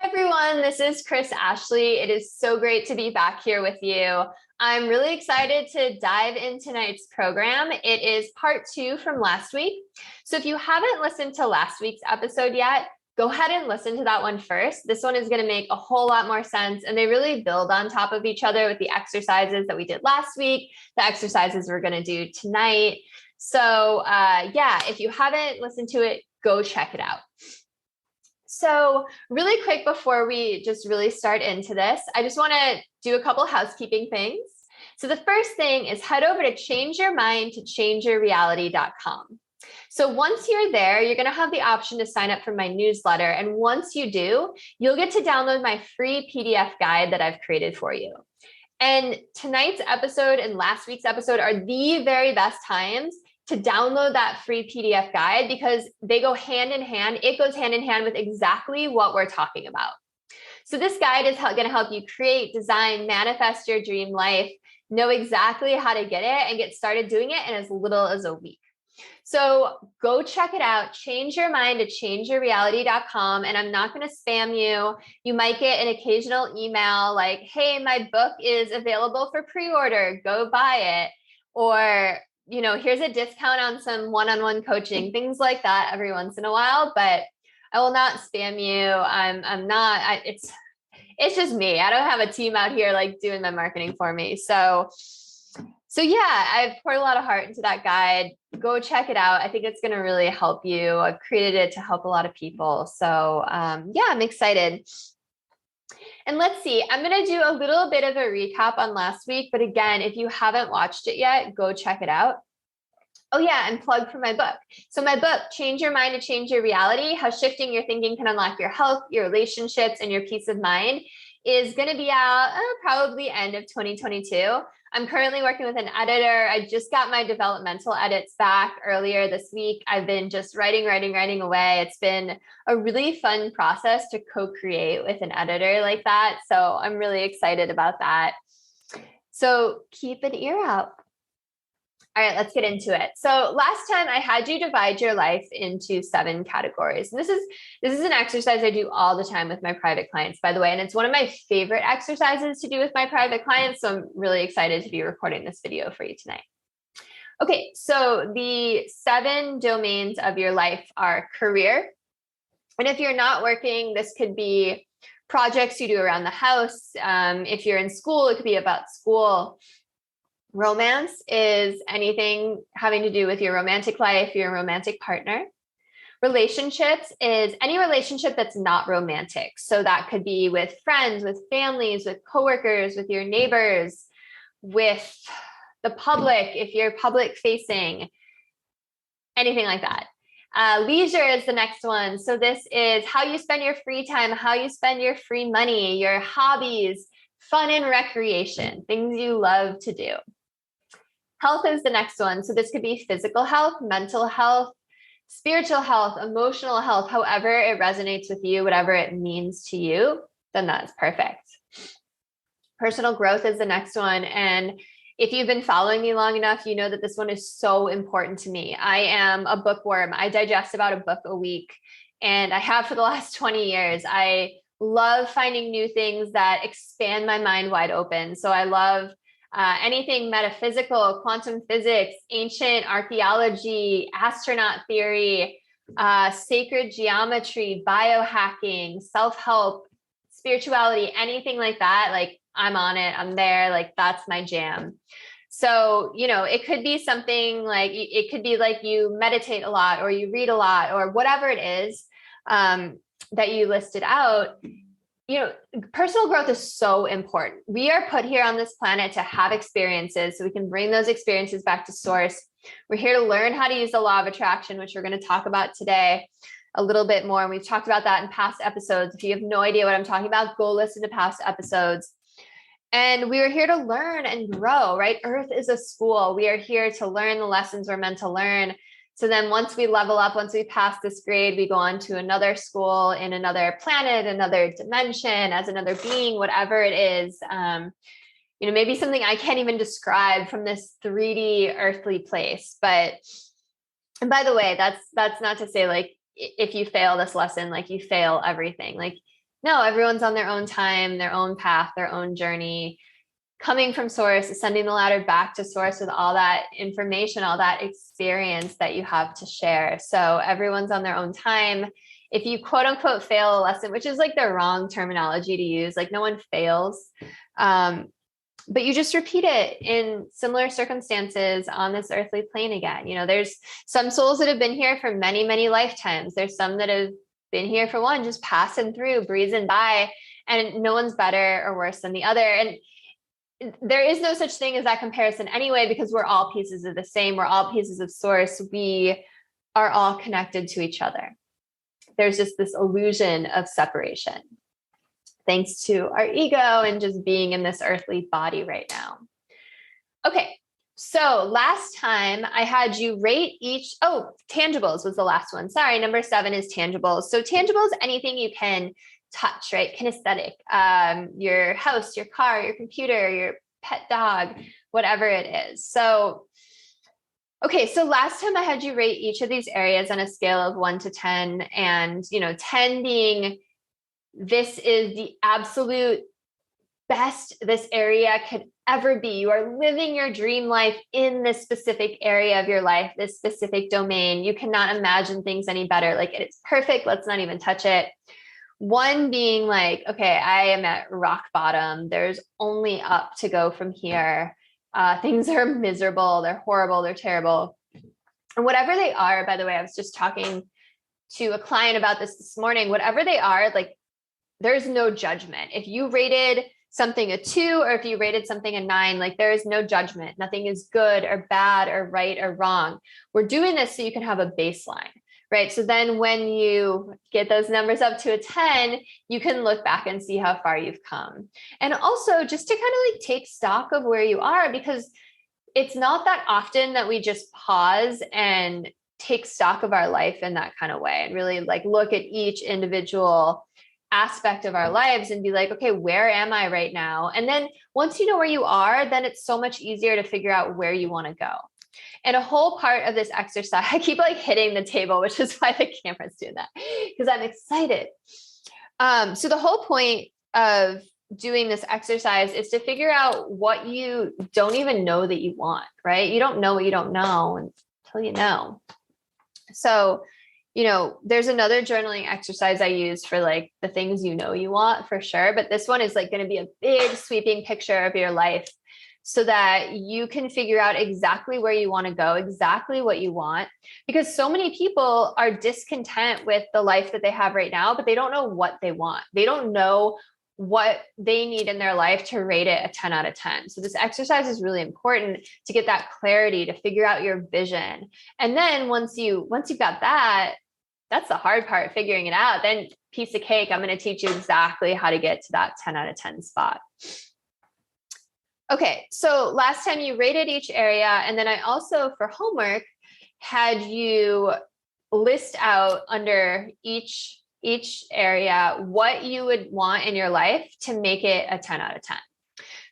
Everyone, this is Chris Ashley. It is so great to be back here with you. I'm really excited to dive into tonight's program. It is part 2 from last week. So if you haven't listened to last week's episode yet, go ahead and listen to that one first. This one is going to make a whole lot more sense, and they really build on top of each other with the exercises that we did last week, the exercises we're going to do tonight. So if you haven't listened to it, go check it out. So really quick before we just really start into this, I just want to do a couple housekeeping things. So the first thing is head over to changeyourmindtochangeyourreality.com. So once you're there, you're going to have the option to sign up for my newsletter. And once you do, you'll get to download my free PDF guide that I've created for you. And tonight's episode and last week's episode are the very best times to download that free PDF guide because they go hand in hand. It goes hand in hand with exactly what we're talking about. So this guide is going to help you create, design, manifest your dream life, know exactly how to get it, and get started doing it in as little as a week. So go check it out, changeyourmindtochangeyourreality.com. And I'm not going to spam you. You might get an occasional email like, hey, my book is available for pre-order, go buy it. Or here's a discount on some one-on-one coaching, things like that every once in a while, but I will not spam you. It's just me. I don't have a team out here like doing my marketing for me. So yeah, I've poured a lot of heart into that guide. Go check it out. I think it's going to really help you. I've created it to help a lot of people. So I'm excited. And let's see, I'm going to do a little bit of a recap on last week. But again, if you haven't watched it yet, go check it out. Oh yeah, and plug for my book. So my book, Change Your Mind to Change Your Reality, How Shifting Your Thinking Can Unlock Your Health, Your Relationships, and Your Peace of Mind, is going to be out probably end of 2022. I'm currently working with an editor. I just got my developmental edits back earlier this week. I've been just writing away. It's been a really fun process to co-create with an editor like that. So I'm really excited about that. So keep an ear out. All right, let's get into it. So last time I had you divide your life into 7 categories. And this is an exercise I do all the time with my private clients, by the way. And it's one of my favorite exercises to do with my private clients. So I'm really excited to be recording this video for you tonight. Okay, so the 7 domains of your life are career. And if you're not working, this could be projects you do around the house. If you're in school, it could be about school. Romance is anything having to do with your romantic life, your romantic partner. Relationships is any relationship that's not romantic. So that could be with friends, with families, with coworkers, with your neighbors, with the public, if you're public facing, anything like that. Leisure is the next one. So this is how you spend your free time, how you spend your free money, your hobbies, fun and recreation, things you love to do. Health is the next one. So this could be physical health, mental health, spiritual health, emotional health, however it resonates with you, whatever it means to you, then that's perfect. Personal growth is the next one. And if you've been following me long enough, you know that this one is so important to me. I am a bookworm. I digest about a book a week, and I have for the last 20 years. I love finding new things that expand my mind wide open. So I love anything metaphysical, quantum physics, ancient archaeology, astronaut theory, sacred geometry, biohacking, self-help, spirituality, anything like that. Like I'm on it. I'm there. Like that's my jam. So, it could be something like, it could be like you meditate a lot or you read a lot or whatever it is that you listed out. Personal growth is so important. We are put here on this planet to have experiences so we can bring those experiences back to source. We're here to learn how to use the law of attraction, which we're going to talk about today a little bit more. And we've talked about that in past episodes. If you have no idea what I'm talking about, go listen to past episodes. And we are here to learn and grow, right? Earth is a school. We are here to learn the lessons we're meant to learn. So then once we level up, once we pass this grade, we go on to another school in another planet, another dimension, as another being, whatever it is. Maybe something I can't even describe from this 3D earthly place. And by the way, that's not to say like, if you fail this lesson, like you fail everything. Like No, everyone's on their own time, their own path, their own journey, coming from source, ascending the ladder back to source with all that information, all that experience that you have to share. So everyone's on their own time. If you quote unquote fail a lesson, which is like the wrong terminology to use, like no one fails. But you just repeat it in similar circumstances on this earthly plane again. You know, there's some souls that have been here for many, many lifetimes. There's some that have been here for one, just passing through, breezing by, and no one's better or worse than the other. And there is no such thing as that comparison anyway, because we're all pieces of the same. We're all pieces of source. We are all connected to each other. There's just this illusion of separation, thanks to our ego and just being in this earthly body right now. Okay, so last time I had you rate each, tangibles was the last one. Sorry, number 7 is tangibles. So tangibles, anything you can touch, right? Kinesthetic, your house, your car, your computer, your pet dog, whatever it is. So, okay, so last time I had you rate each of these areas on a scale of 1 to 10, and 10 being this is the absolute best this area could ever be. You are living your dream life in this specific area of your life, this specific domain. You cannot imagine things any better. Like, it is perfect. Let's not even touch it. 1 being like, okay, I am at rock bottom. There's only up to go from here. Things are miserable. They're horrible. They're terrible. And whatever they are, by the way, I was just talking to a client about this morning. Whatever they are, like, there's no judgment. If you rated something a 2, or if you rated something a 9, like, there is no judgment. Nothing is good or bad or right or wrong. We're doing this so you can have a baseline, right? So then when you get those numbers up to a 10, you can look back and see how far you've come. And also just to kind of like take stock of where you are, because it's not that often that we just pause and take stock of our life in that kind of way and really like look at each individual aspect of our lives and be like, okay, where am I right now? And then once you know where you are, then it's so much easier to figure out where you want to go. And a whole part of this exercise, I keep like hitting the table, which is why the camera's doing that, because I'm excited. So the whole point of doing this exercise is to figure out what you don't even know that you want, right? You don't know what you don't know until you know. So there's another journaling exercise I use for like the things you want for sure. But this one is like going to be a big sweeping picture of your life so that you can figure out exactly where you want to go, exactly what you want. Because so many people are discontent with the life that they have right now, but they don't know what they want. They don't know what they need in their life to rate it a 10 out of 10. So this exercise is really important to get that clarity, to figure out your vision. And then once you've got that, that's the hard part, figuring it out. Then piece of cake, I'm going to teach you exactly how to get to that 10 out of 10 spot. Okay, so last time you rated each area, and then I also, for homework, had you list out under each area what you would want in your life to make it a 10 out of 10.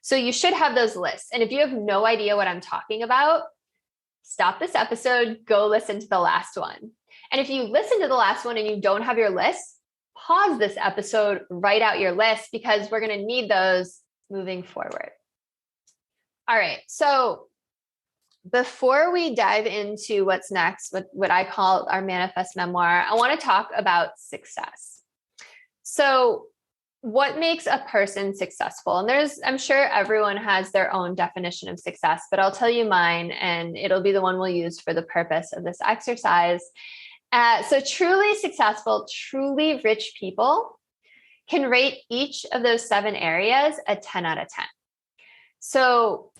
So you should have those lists. And if you have no idea what I'm talking about, stop this episode, go listen to the last one. And if you listen to the last one and you don't have your list, pause this episode, write out your list, because we're going to need those moving forward. All right. So before we dive into what's next, what I call our manifest memoir, I want to talk about success. So what makes a person successful? And I'm sure everyone has their own definition of success, but I'll tell you mine, and it'll be the one we'll use for the purpose of this exercise. So truly successful, truly rich people can rate each of those 7 areas a 10 out of 10. So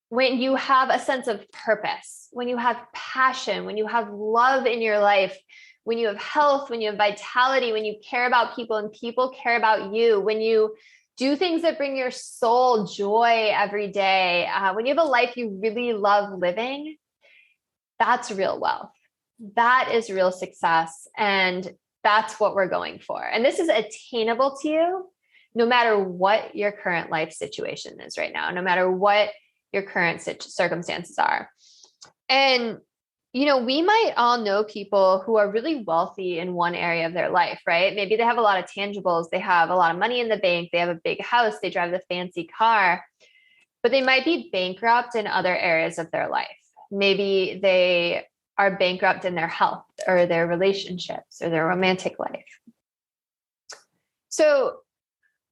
when you have a sense of purpose, when you have passion, when you have love in your life, when you have health, when you have vitality, when you care about people and people care about you, when you do things that bring your soul joy every day, when you have a life you really love living, that's real wealth. That is real success. And that's what we're going for. And this is attainable to you no matter what your current life situation is right now, no matter what your current circumstances are. And We might all know people who are really wealthy in one area of their life, right? Maybe they have a lot of tangibles. They have a lot of money in the bank. They have a big house. They drive the fancy car, but they might be bankrupt in other areas of their life. Maybe they are bankrupt in their health or their relationships or their romantic life. So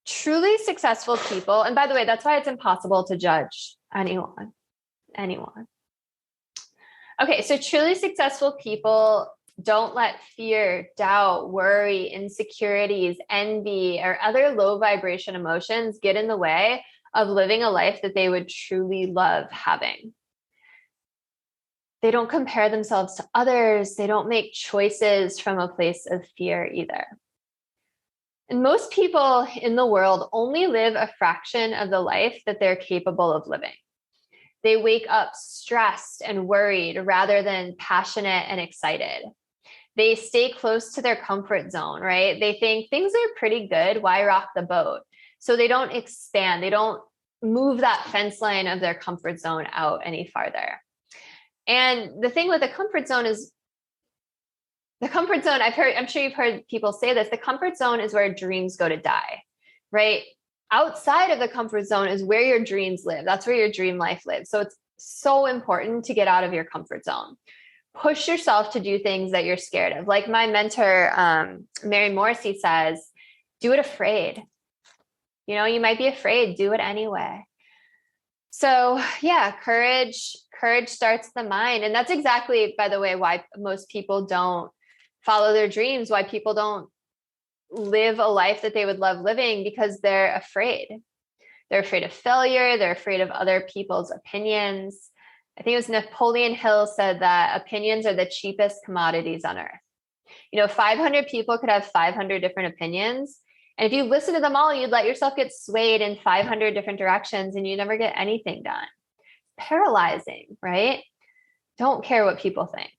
truly successful people, and by the way, that's why it's impossible to judge anyone. Okay, so truly successful people don't let fear, doubt, worry, insecurities, envy, or other low vibration emotions get in the way of living a life that they would truly love having. They don't compare themselves to others. They don't make choices from a place of fear either. And most people in the world only live a fraction of the life that they're capable of living. They wake up stressed and worried rather than passionate and excited. They stay close to their comfort zone, right? They think things are pretty good. Why rock the boat? So they don't expand. They don't move that fence line of their comfort zone out any farther. And the thing with the comfort zone is, I'm sure you've heard people say this, the comfort zone is where dreams go to die, right? Outside of the comfort zone is where your dreams live. That's where your dream life lives. So it's so important to get out of your comfort zone. Push yourself to do things that you're scared of. Like my mentor, Mary Morrissey says, do it afraid. You might be afraid, do it anyway. So yeah, courage starts the mind. And that's exactly, by the way, why most people don't follow their dreams, why people don't live a life that they would love living, because they're afraid. They're afraid of failure. They're afraid of other people's opinions. I think it was Napoleon Hill said that opinions are the cheapest commodities on earth. 500 people could have 500 different opinions. And if you listen to them all, you'd let yourself get swayed in 500 different directions and you never get anything done. Paralyzing, right? Don't care what people think.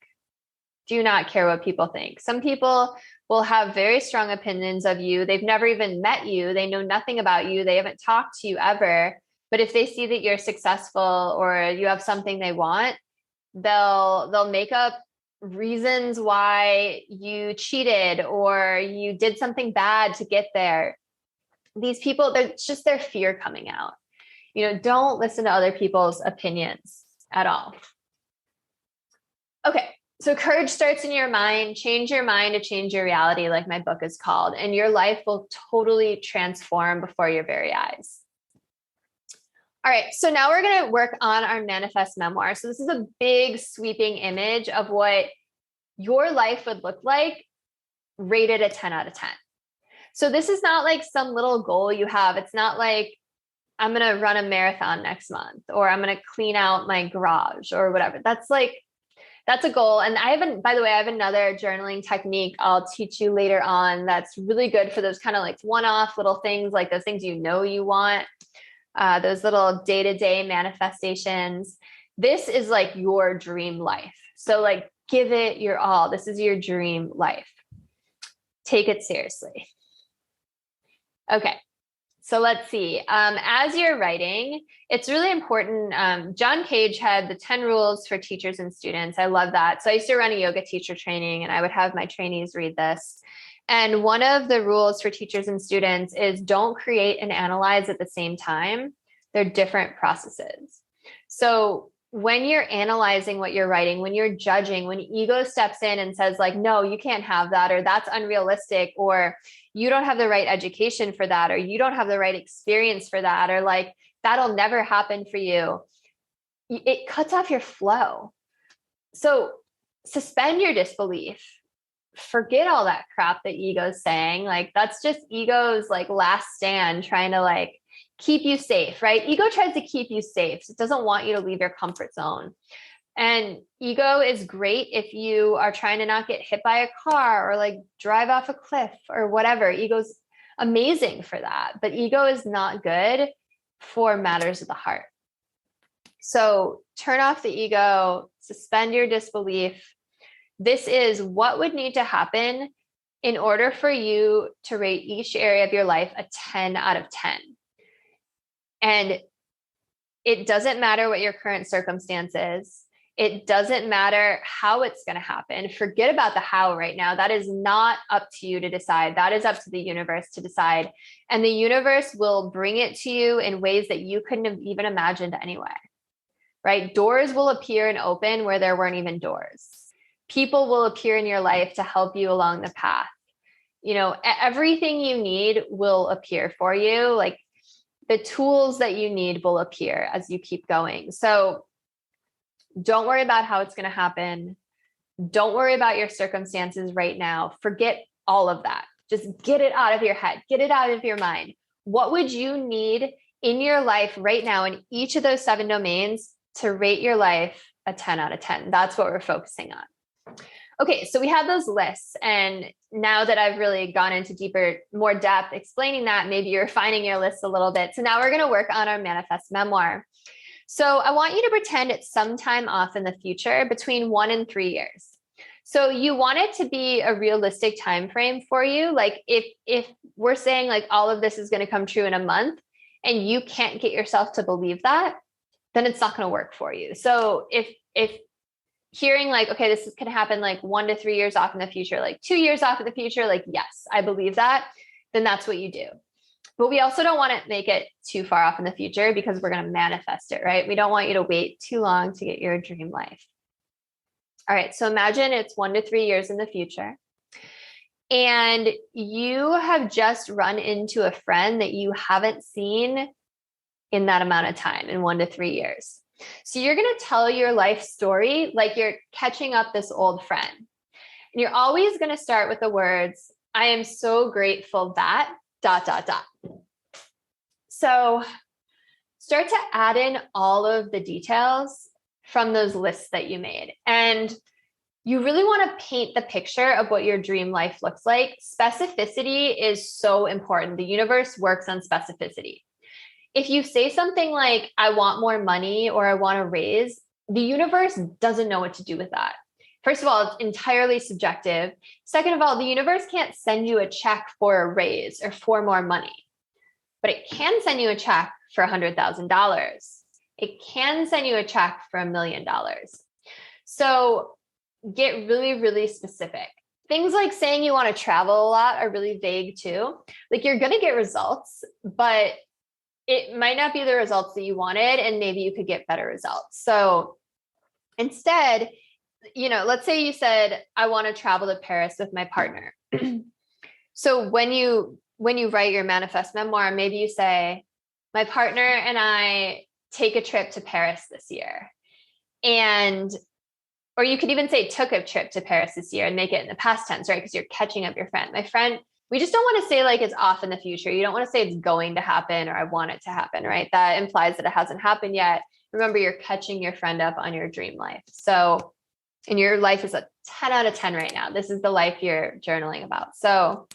Do not care what people think. Some people will have very strong opinions of you. They've never even met you. They know nothing about you. They haven't talked to you ever. But if they see that you're successful or you have something they want, they'll make up reasons why you cheated or you did something bad to get there. These people, it's just their fear coming out. Don't listen to other people's opinions at all. Okay. So courage starts in your mind. Change your mind to change your reality, like my book is called, and your life will totally transform before your very eyes. All right, so now we're going to work on our manifest memoir. So this is a big sweeping image of what your life would look like, rated a 10 out of 10. So this is not like some little goal you have. It's not like I'm going to run a marathon next month or I'm going to clean out my garage or whatever. That's a goal. And by the way, I have another journaling technique I'll teach you later on that's really good for those kind of like one-off little things, like those things you want, those little day-to-day manifestations. This is like your dream life. So like, give it your all. This is your dream life. Take it seriously. Okay. So let's see. As you're writing, it's really important. John Cage had the 10 rules for teachers and students. I love that. So I used to run a yoga teacher training and I would have my trainees read this. And one of the rules for teachers and students is don't create and analyze at the same time. They're different processes. So when you're analyzing what you're writing, when you're judging, when ego steps in and says like, no, you can't have that, or that's unrealistic, or you don't have the right education for that, or you don't have the right experience for that, or like, that'll never happen for you, it cuts off your flow. So suspend your disbelief. Forget all that crap that ego's saying. Like, that's just ego's like last stand trying to like keep you safe, right? Ego tries to keep you safe. It doesn't want you to leave your comfort zone. And ego is great if you are trying to not get hit by a car or like drive off a cliff or whatever. Ego's amazing for that, but ego is not good for matters of the heart. So turn off the ego, suspend your disbelief. This is what would need to happen in order for you to rate each area of your life a 10 out of 10. And it doesn't matter what your current circumstance is. It doesn't matter how it's going to happen. Forget about the how right now. That is not up to you to decide. That is up to the universe to decide. And the universe will bring it to you in ways that you couldn't have even imagined anyway, right? Doors will appear and open where there weren't even doors. People will appear in your life to help you along the path. You know, everything you need will appear for you. Like the tools that you need will appear as you keep going. So don't worry about how it's going to happen. Don't worry about your circumstances right now. Forget all of that. Just get it out of your head. Get it out of your mind. What would you need in your life right now in each of those 7 domains to rate your life a 10 out of 10? That's what we're focusing on. Okay, so we have those lists. And now that I've really gone into more depth explaining that, maybe you're refining your list a little bit. So now we're going to work on our manifest memoir. So I want you to pretend it's sometime off in the future between 1 and 3 years. So you want it to be a realistic time frame for you. Like if we're saying like all of this is going to come true in a month and you can't get yourself to believe that, then it's not going to work for you. So if hearing like, okay, this is going to happen like 1 to 3 years off in the future, like 2 years off in the future, like, yes, I believe that, then that's what you do. But we also don't want to make it too far off in the future because we're going to manifest it, right? We don't want you to wait too long to get your dream life. All right. So imagine it's 1 to 3 years in the future. And you have just run into a friend that you haven't seen in that amount of time, in 1 to 3 years. So you're going to tell your life story like you're catching up this old friend. And you're always going to start with the words, I am so grateful that ... So start to add in all of the details from those lists that you made. And you really want to paint the picture of what your dream life looks like. Specificity is so important. The universe works on specificity. If you say something like, I want more money or I want a raise, the universe doesn't know what to do with that. First of all, it's entirely subjective. Second of all, the universe can't send you a check for a raise or for more money, but it can send you a check for $100,000. It can send you a check for $1 million. So get really, really specific. Things like saying you want to travel a lot are really vague too. Like you're going to get results, but it might not be the results that you wanted, and maybe you could get better results. So instead, let's say you said, I want to travel to Paris with my partner. So when you write your manifest memoir, maybe you say, my partner and I take a trip to Paris this year. Or you could even say took a trip to Paris this year and make it in the past tense, right? Because you're catching up your friend. My friend, we just don't want to say like it's off in the future. You don't want to say it's going to happen or I want it to happen, right? That implies that it hasn't happened yet. Remember, you're catching your friend up on your dream life. So, and your life is a 10 out of 10 right now. This is the life you're journaling about. So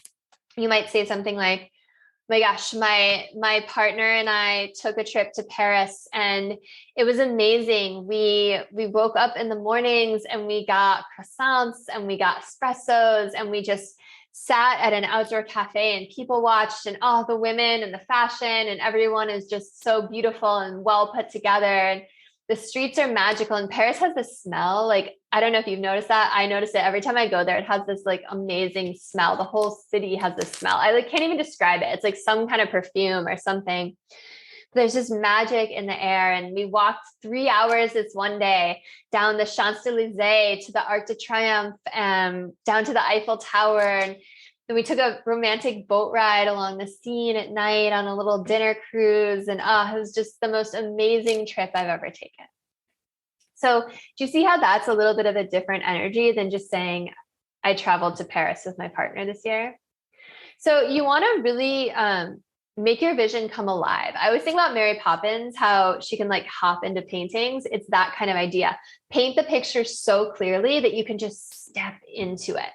you might say something like, my gosh, my partner and I took a trip to Paris and it was amazing. We woke up in the mornings and we got croissants and we got espressos and we just sat at an outdoor cafe and people watched, and all the women and the fashion and everyone is just so beautiful and well put together. And the streets are magical. And Paris has this smell. Like, I don't know if you've noticed that. I notice it every time I go there. It has this like amazing smell. The whole city has this smell. I can't even describe it. It's like some kind of perfume or something. There's just magic in the air. And we walked 3 hours this one day down the Champs-Élysées to the Arc de Triomphe, down to the Eiffel Tower. And then we took a romantic boat ride along the Seine at night on a little dinner cruise. And it was just the most amazing trip I've ever taken. So do you see how that's a little bit of a different energy than just saying, I traveled to Paris with my partner this year? So you want to really make your vision come alive. I always think about Mary Poppins, how she can like hop into paintings. It's that kind of idea. Paint the picture so clearly that you can just step into it.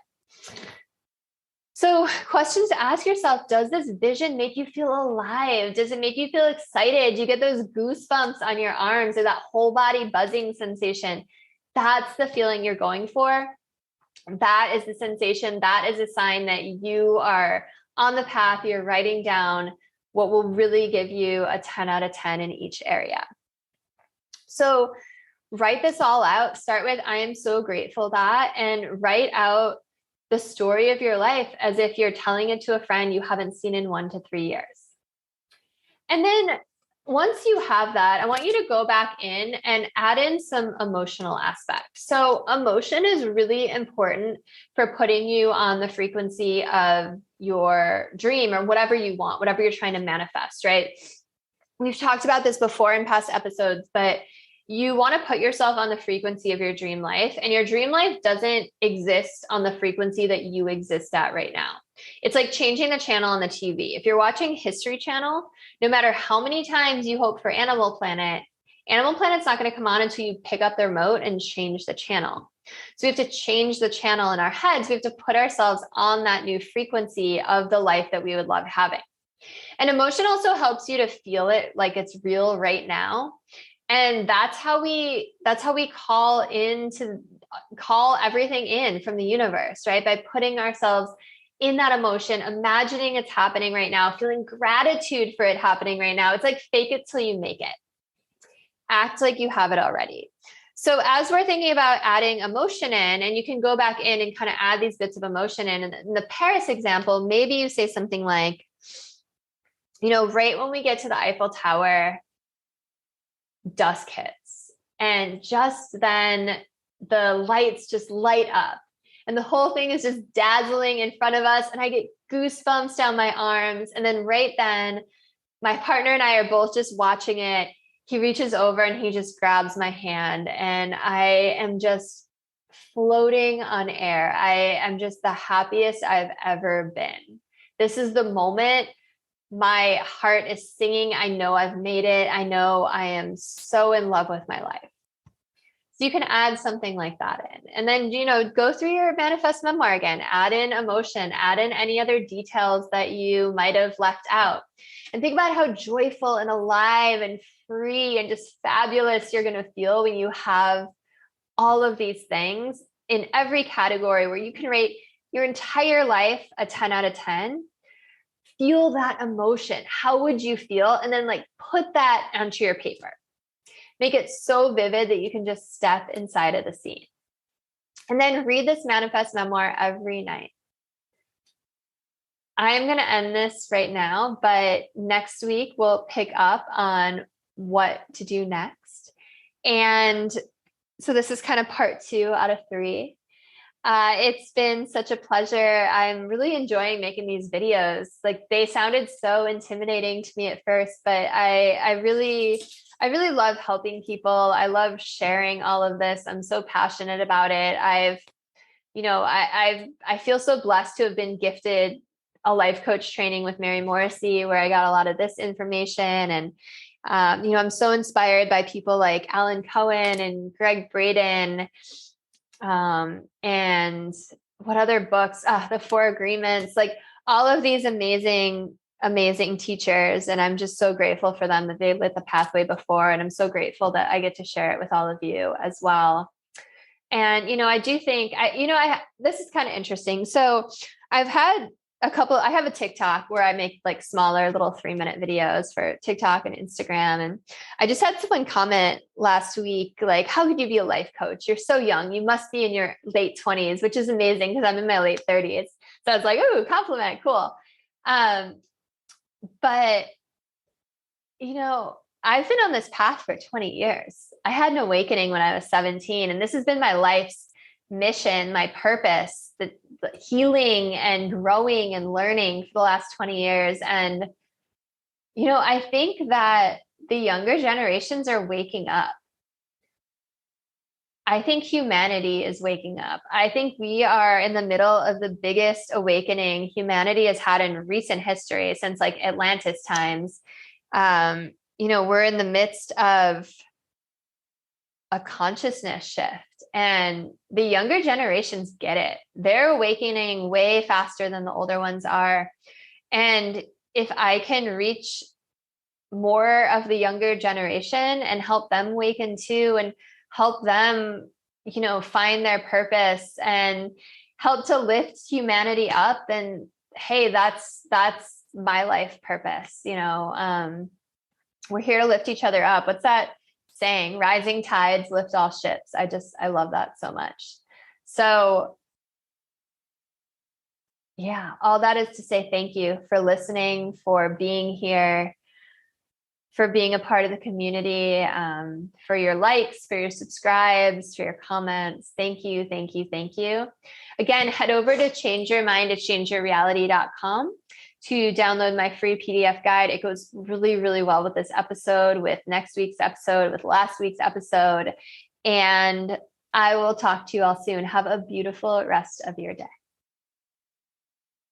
So questions to ask yourself, does this vision make you feel alive? Does it make you feel excited? Do you get those goosebumps on your arms or that whole body buzzing sensation? That's the feeling you're going for. That is the sensation. That is a sign that you are on the path. You're writing down what will really give you a 10 out of 10 in each area. So write this all out. Start with, I am so grateful that, and write out the story of your life as if you're telling it to a friend you haven't seen in 1 to 3 years. And then once you have that, I want you to go back in and add in some emotional aspects. So emotion is really important for putting you on the frequency of your dream or whatever you want, whatever you're trying to manifest, right? We've talked about this before in past episodes, but you want to put yourself on the frequency of your dream life, and your dream life doesn't exist on the frequency that you exist at right now. It's like changing the channel on the TV. If you're watching History Channel, no matter how many times you hope for Animal Planet's not going to come on until you pick up the remote and change the channel. So we have to change the channel in our heads. We have to put ourselves on that new frequency of the life that we would love having. And emotion also helps you to feel it like it's real right now. And that's how we call everything in from the universe, right? By putting ourselves in that emotion, imagining it's happening right now, feeling gratitude for it happening right now. It's like fake it till you make it. Act like you have it already. So as we're thinking about adding emotion in, and you can go back in and kind of add these bits of emotion in the Paris example, maybe you say something like, right when we get to the Eiffel Tower, dusk hits, and just then the lights just light up and the whole thing is just dazzling in front of us, and I get goosebumps down my arms. And then right then my partner and I are both just watching it. He reaches over and he just grabs my hand, and I am just floating on air. I am just the happiest I've ever been. This is the moment. My heart is singing. I know I've made it. I know I am so in love with my life. So you can add something like that in. And then, go through your manifest memoir again, add in emotion, add in any other details that you might have left out. And think about how joyful and alive and free and just fabulous you're going to feel when you have all of these things in every category, where you can rate your entire life a 10 out of 10. Feel that emotion. How would you feel? And then put that onto your paper. Make it so vivid that you can just step inside of the scene. And then read this manifest memoir every night. I am going to end this right now, but next week we'll pick up on what to do next. And so this is kind of part 2 out of 3. It's been such a pleasure. I'm really enjoying making these videos. They sounded so intimidating to me at first, but I really love helping people. I love sharing all of this. I'm so passionate about it. I feel so blessed to have been gifted a life coach training with Mary Morrissey, where I got a lot of this information. And, I'm so inspired by people like Alan Cohen and Greg Braden. And what other books? The 4 Agreements, all of these amazing teachers. And I'm just so grateful for them that they lit the pathway before. And I'm so grateful that I get to share it with all of you as well. And, I do think, this is kind of interesting. So I have a TikTok where I make smaller little 3-minute videos for TikTok and Instagram. And I just had someone comment last week, how could you be a life coach? You're so young. You must be in your late 20s, which is amazing because I'm in my late 30s. So I was like, ooh, compliment. Cool. But, I've been on this path for 20 years. I had an awakening when I was 17, and this has been my life's mission, my purpose, the healing and growing and learning for the last 20 years. And, I think that the younger generations are waking up. I think humanity is waking up. I think we are in the middle of the biggest awakening humanity has had in recent history since Atlantis times. We're in the midst of a consciousness shift. And the younger generations get it. They're awakening way faster than the older ones are. And if I can reach more of the younger generation and help them awaken too, and help them, find their purpose and help to lift humanity up, then, hey, that's my life purpose. We're here to lift each other up. What's that saying, rising tides lift all ships. I love that so much. So yeah, all that is to say thank you for listening, for being here, for being a part of the community, for your likes, for your subscribes, for your comments. Thank you, thank you, thank you. Again, head over to changeyourmind@changeyourreality.com to download my free PDF guide. It goes really, really well with this episode, with next week's episode, with last week's episode. And I will talk to you all soon. Have a beautiful rest of your day.